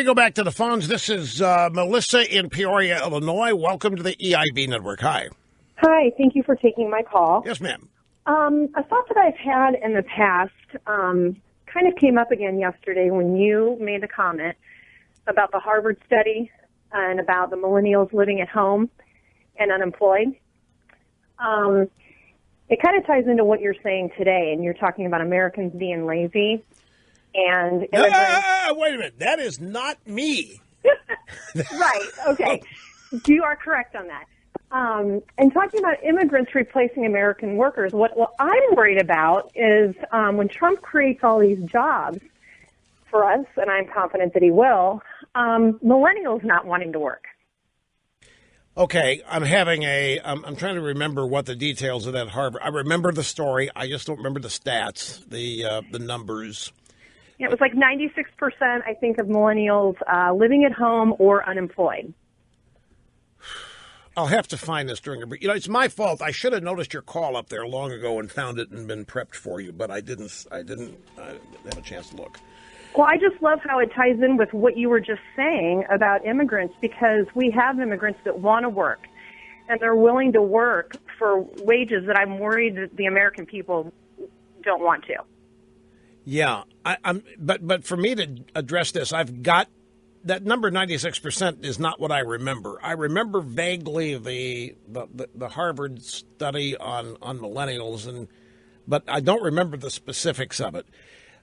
we go back to the phones, this is Melissa in Peoria, Illinois. Welcome to the EIB Network. Hi. Hi, thank you for taking my call. Yes, ma'am. A thought that I've had in the past kind of came up again yesterday when you made a comment about the Harvard study and about the millennials living at home and unemployed. It kind of ties into what you're saying today, and you're talking about Americans being lazy and immigrants. Wait a minute. That is not me. Right. Okay. You are correct on that. And talking about immigrants replacing American workers, what I'm worried about is when Trump creates all these jobs for us, and I'm confident that he will, millennials not wanting to work. Okay, I'm trying to remember what the details of that Harvard. I remember the story. I just don't remember the stats, the numbers. Yeah, it was like 96%, I think, of millennials living at home or unemployed. I'll have to find this during a break. It's my fault. I should have noticed your call up there long ago and found it and been prepped for you, but I didn't have a chance to look. Well, I just love how it ties in with what you were just saying about immigrants, because we have immigrants that want to work, and they're willing to work for wages that I'm worried that the American people don't want to. Yeah, but for me to address this, I've got that number 96% is not what I remember. I remember vaguely the Harvard study on millennials, but I don't remember the specifics of it.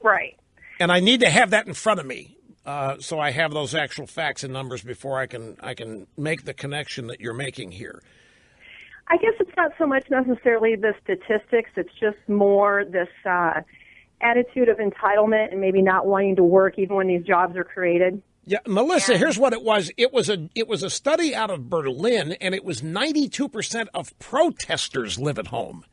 Right. And I need to have that in front of me, so I have those actual facts and numbers before I can make the connection that you're making here. I guess it's not so much necessarily the statistics. It's just more this attitude of entitlement and maybe not wanting to work even when these jobs are created. Yeah, Melissa, here's what it was. It was a study out of Berlin, and it was 92% of protesters live at home.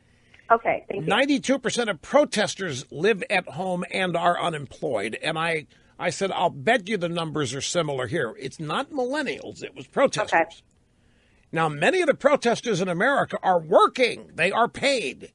Okay, thank you. 92% of protesters live at home and are unemployed. And I said, I'll bet you the numbers are similar here. It's not millennials. It was protesters. Okay. Now, many of the protesters in America are working. They are paid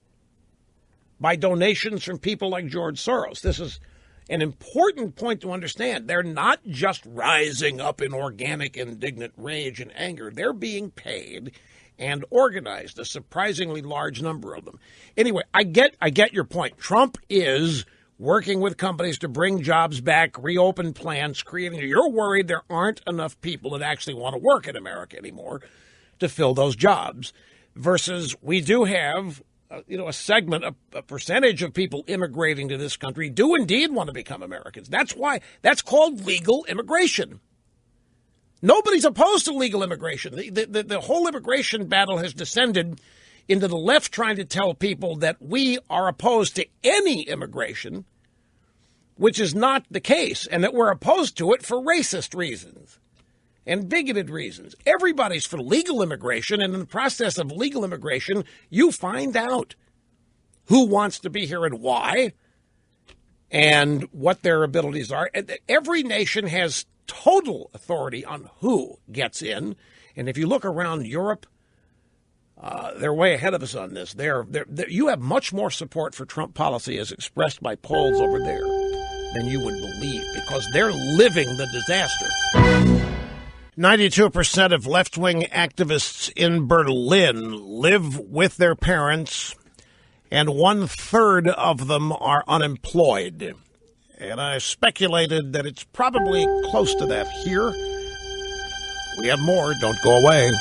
by donations from people like George Soros. This is an important point to understand. They're not just rising up in organic, indignant rage and anger. They're being paid and organized, a surprisingly large number of them. Anyway, I get your point. Trump is working with companies to bring jobs back, reopen plants, you're worried there aren't enough people that actually want to work in America anymore to fill those jobs, versus we do have a segment, a percentage of people immigrating to this country do indeed want to become Americans. That's why that's called legal immigration. Nobody's opposed to legal immigration. The whole immigration battle has descended into the left trying to tell people that we are opposed to any immigration, which is not the case, and that we're opposed to it for racist reasons and bigoted reasons. Everybody's for legal immigration, and in the process of legal immigration, you find out who wants to be here and why and what their abilities are. Every nation has total authority on who gets in. And if you look around Europe, they're way ahead of us on this. You have much more support for Trump policy as expressed by polls over there than you would believe, because they're living the disaster. 92% of left-wing activists in Berlin live with their parents, and 1/3 of them are unemployed. And I speculated that it's probably close to that here. We have more. Don't go away.